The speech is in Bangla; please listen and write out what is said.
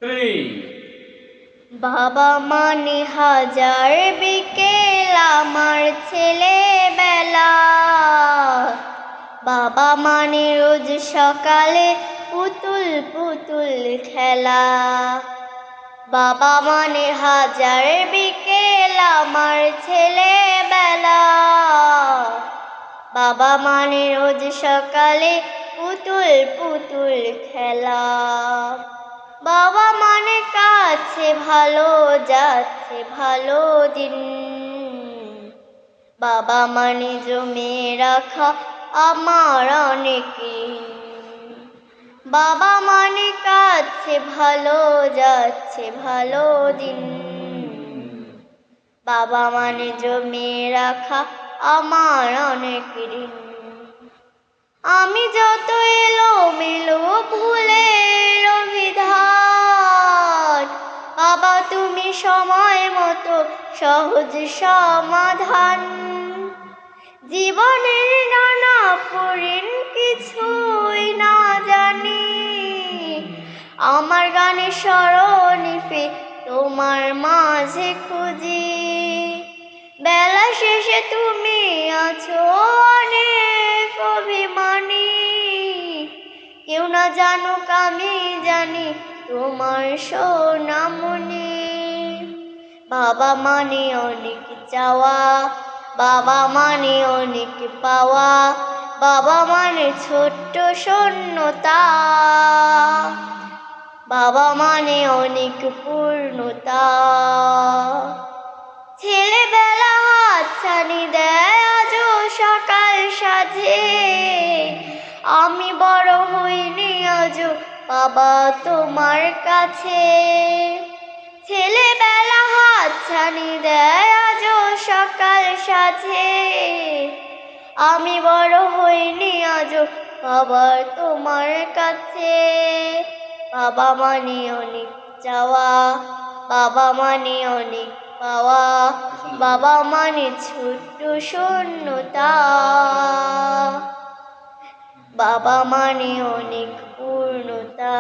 three. বাবা মানে হাজার বিকেল আমার ছেলেবেলা, বাবা মানে রোজ সকালে পুতুল পুতুল খেলা। বাবা মানে হাজার বিকেল আমার ছেলেবেলা, বাবা মানে রোজ সকালে পুতুল পুতুল খেলা। বাবা মানে কাছে ভালো যাচ্ছে ভালো দিন, বাবা মানে জমে রাখা আমার অনেক ঋণ। বাবা মানে কাছে ভালো যাচ্ছে ভালো দিন, বাবা মানে জমে রাখা আমার অনেক ঋণ। আমি যত এলোমেলো ভুলের বিধান, বাবা তুমি সময় মতো সহজ সমাধান। জীবনের নানা পরিণ কিছুই না জানি, আমার গানে স্মরণিপে তোমার মাঝে খুঁজি। বেলা শেষে তুমি আছো অনেক অভিমানী, কেউ না জানুক আমি জানি তোমার সোনামণি। বাবা মানে অনেক চাওয়া, বাবা মানে অনেক পাওয়া, বাবা মানে ছোট্ট শূন্যতা, বাবা মানে অনেক পূর্ণতা। ছেলেবেলা হাতছানি দেয় আজও সকাল সাজে, আমি বড় হইনি আজও বাবা তোমার কাছে। ছেলেবেলা হাতছানি দেয় আজও সকাল সাজে, আমি বড় হইনি আজও বাবা তোমার কাছে। বাবা মানে অনেক চাওয়া, বাবা মানে অনেক পাওয়া, বাবা মানে ছোট্ট শূন্যতা, বাবা মানে অনেক পূর্ণতা।